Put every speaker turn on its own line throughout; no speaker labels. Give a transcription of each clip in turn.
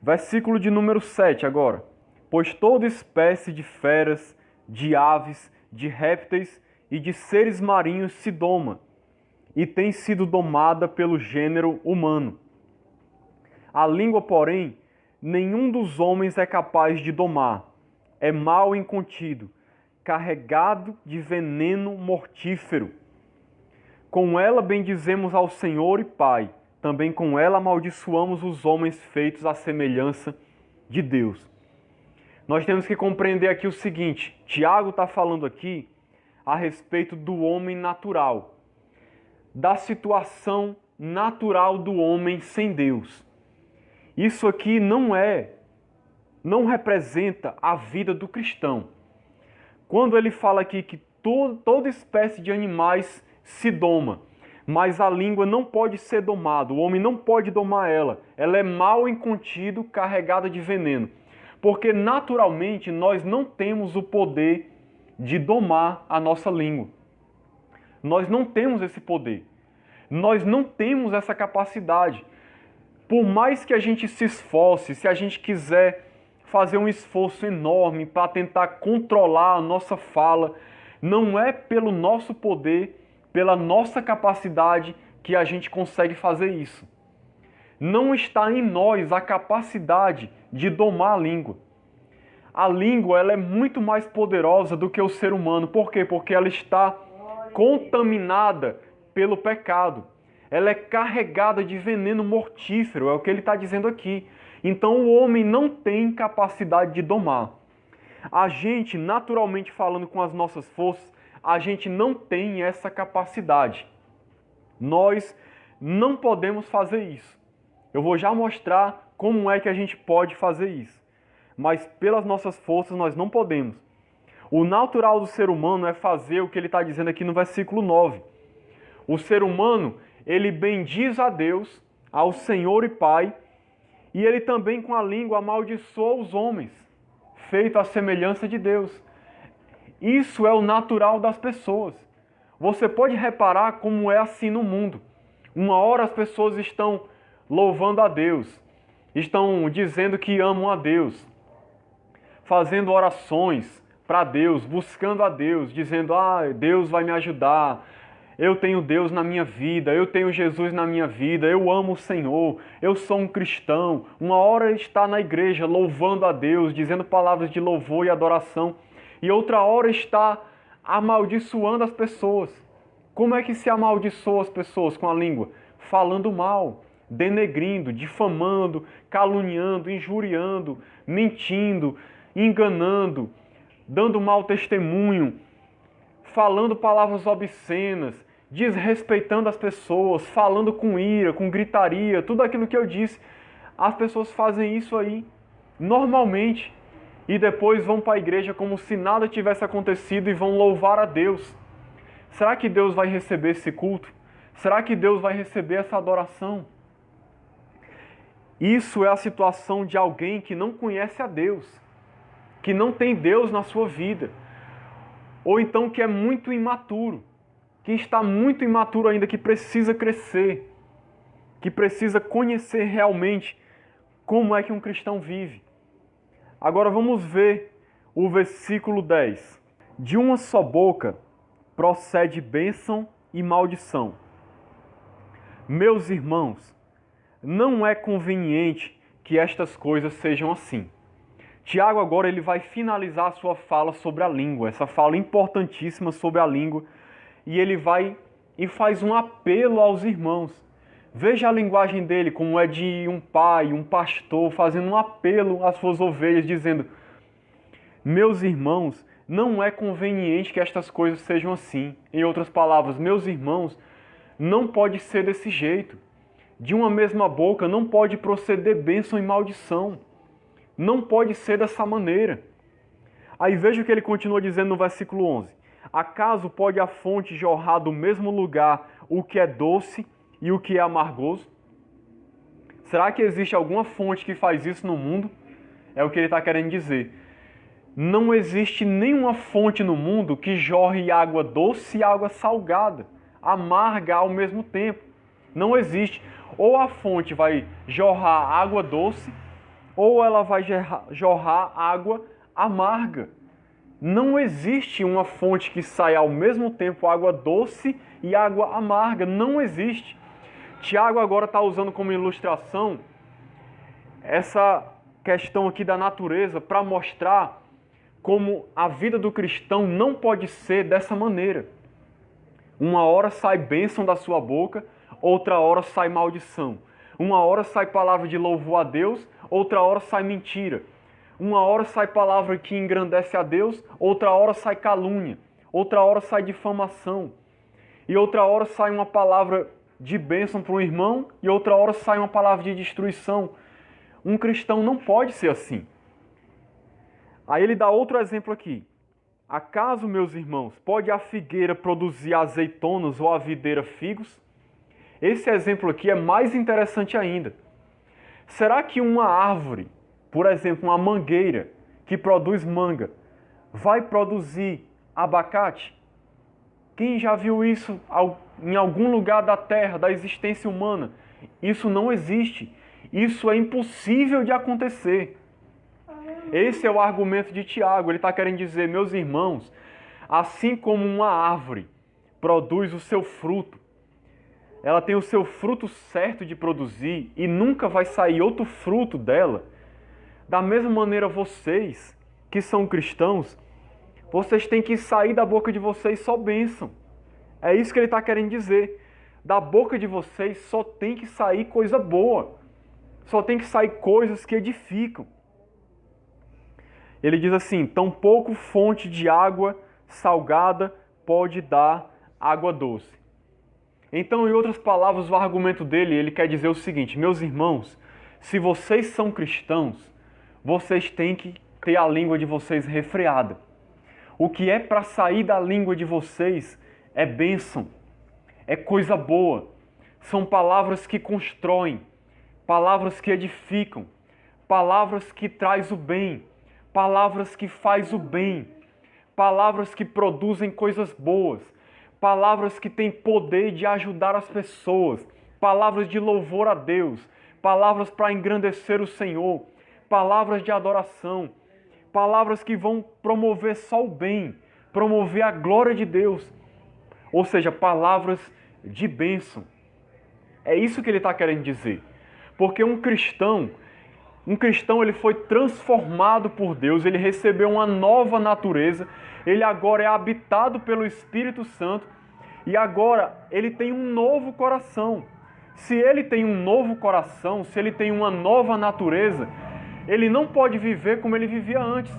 Versículo de número 7 agora. Pois toda espécie de feras, de aves, de répteis e de seres marinhos se doma, e tem sido domada pelo gênero humano. A língua, porém, nenhum dos homens é capaz de domar. É mal incontido, carregado de veneno mortífero. Com ela bendizemos ao Senhor e Pai, também com ela amaldiçoamos os homens feitos à semelhança de Deus. Nós temos que compreender aqui o seguinte: Tiago está falando aqui a respeito do homem natural, da situação natural do homem sem Deus. Isso aqui não representa a vida do cristão. Quando ele fala aqui que toda espécie de animais se doma, mas a língua não pode ser domada, o homem não pode domar ela. Ela é mal incontido, carregada de veneno. Porque naturalmente nós não temos o poder de domar a nossa língua. Nós não temos esse poder. Nós não temos essa capacidade. Por mais que a gente se esforce, se a gente quiser fazer um esforço enorme para tentar controlar a nossa fala, não é pelo nosso poder, pela nossa capacidade que a gente consegue fazer isso. Não está em nós a capacidade de domar a língua. A língua ela é muito mais poderosa do que o ser humano. Por quê? Porque ela está contaminada pelo pecado. Ela é carregada de veneno mortífero, é o que ele está dizendo aqui. Então o homem não tem capacidade de domar. A gente, naturalmente falando com as nossas forças, a gente não tem essa capacidade. Nós não podemos fazer isso. Eu vou já mostrar como é que a gente pode fazer isso. Mas pelas nossas forças nós não podemos. O natural do ser humano é fazer o que ele está dizendo aqui no versículo 9. O ser humano, ele bendiz a Deus, ao Senhor e Pai, e ele também com a língua amaldiçoa os homens, feito à semelhança de Deus. Isso é o natural das pessoas. Você pode reparar como é assim no mundo. Uma hora as pessoas estão louvando a Deus, estão dizendo que amam a Deus, fazendo orações para Deus, buscando a Deus, dizendo: Deus vai me ajudar, eu tenho Deus na minha vida, eu tenho Jesus na minha vida, eu amo o Senhor, eu sou um cristão. Uma hora está na igreja louvando a Deus, dizendo palavras de louvor e adoração, e outra hora está amaldiçoando as pessoas. Como é que se amaldiçoa as pessoas com a língua? Falando mal, denegrindo, difamando, caluniando, injuriando, mentindo, enganando, dando mau testemunho, falando palavras obscenas, desrespeitando as pessoas, falando com ira, com gritaria, tudo aquilo que eu disse. As pessoas fazem isso aí normalmente e depois vão para a igreja como se nada tivesse acontecido e vão louvar a Deus. Será que Deus vai receber esse culto? Será que Deus vai receber essa adoração? Isso é a situação de alguém que não conhece a Deus, que não tem Deus na sua vida, ou então que é muito imaturo, que está muito imaturo ainda, que precisa crescer, que precisa conhecer realmente como é que um cristão vive. Agora vamos ver o versículo 10. De uma só boca procede bênção e maldição. Meus irmãos, não é conveniente que estas coisas sejam assim. Tiago agora ele vai finalizar a sua fala sobre a língua, essa fala importantíssima sobre a língua, e ele vai e faz um apelo aos irmãos. Veja a linguagem dele, como é de um pai, um pastor, fazendo um apelo às suas ovelhas, dizendo: meus irmãos, não é conveniente que estas coisas sejam assim. Em outras palavras, meus irmãos, não pode ser desse jeito. De uma mesma boca não pode proceder bênção e maldição. Não pode ser dessa maneira. Aí veja o que ele continua dizendo no versículo 11. Acaso pode a fonte jorrar do mesmo lugar o que é doce e o que é amargoso? Será que existe alguma fonte que faz isso no mundo? É o que ele está querendo dizer. Não existe nenhuma fonte no mundo que jorre água doce e água salgada, amarga ao mesmo tempo. Não existe. Ou a fonte vai jorrar água doce, ou ela vai jorrar água amarga. Não existe uma fonte que saia ao mesmo tempo água doce e água amarga. Não existe. Tiago agora está usando como ilustração essa questão aqui da natureza para mostrar como a vida do cristão não pode ser dessa maneira. Uma hora sai bênção da sua boca, outra hora sai maldição. Uma hora sai palavra de louvor a Deus, outra hora sai mentira. Uma hora sai palavra que engrandece a Deus, outra hora sai calúnia. Outra hora sai difamação. E outra hora sai uma palavra de bênção para um irmão e outra hora sai uma palavra de destruição. Um cristão não pode ser assim. Aí ele dá outro exemplo aqui. Acaso, meus irmãos, pode a figueira produzir azeitonas ou a videira figos? Esse exemplo aqui é mais interessante ainda. Será que uma árvore, por exemplo, uma mangueira que produz manga, vai produzir abacate? Quem já viu isso em algum lugar da Terra, da existência humana? Isso não existe. Isso é impossível de acontecer. Esse é o argumento de Tiago. Ele está querendo dizer, meus irmãos, assim como uma árvore produz o seu fruto, ela tem o seu fruto certo de produzir e nunca vai sair outro fruto dela, da mesma maneira vocês, que são cristãos, vocês têm que sair da boca de vocês só bênção. É isso que ele está querendo dizer. Da boca de vocês só tem que sair coisa boa. Só tem que sair coisas que edificam. Ele diz assim, tampouco fonte de água salgada pode dar água doce. Então, em outras palavras, o argumento dele, ele quer dizer o seguinte, meus irmãos, se vocês são cristãos, vocês têm que ter a língua de vocês refreada. O que é para sair da língua de vocês é bênção, é coisa boa. São palavras que constroem, palavras que edificam, palavras que traz o bem, palavras que faz o bem, palavras que produzem coisas boas, palavras que têm poder de ajudar as pessoas, palavras de louvor a Deus, palavras para engrandecer o Senhor, palavras de adoração, palavras que vão promover só o bem, promover a glória de Deus, ou seja, palavras de bênção. É isso que ele está querendo dizer. Porque um cristão ele foi transformado por Deus, ele recebeu uma nova natureza, ele agora é habitado pelo Espírito Santo e agora ele tem um novo coração. Se ele tem um novo coração, se ele tem uma nova natureza, ele não pode viver como ele vivia antes,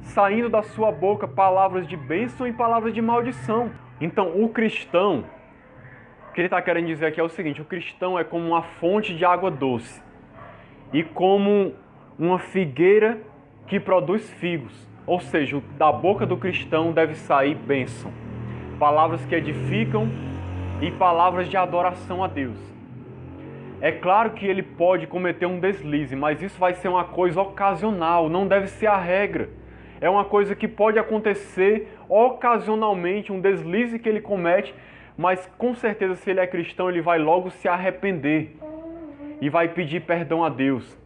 saindo da sua boca palavras de bênção e palavras de maldição. Então, o cristão, o que ele está querendo dizer aqui é o seguinte, o cristão é como uma fonte de água doce e como uma figueira que produz figos. Ou seja, da boca do cristão deve sair bênção, palavras que edificam e palavras de adoração a Deus. É claro que ele pode cometer um deslize, mas isso vai ser uma coisa ocasional, não deve ser a regra. É uma coisa que pode acontecer ocasionalmente, um deslize que ele comete, mas com certeza se ele é cristão, ele vai logo se arrepender e vai pedir perdão a Deus.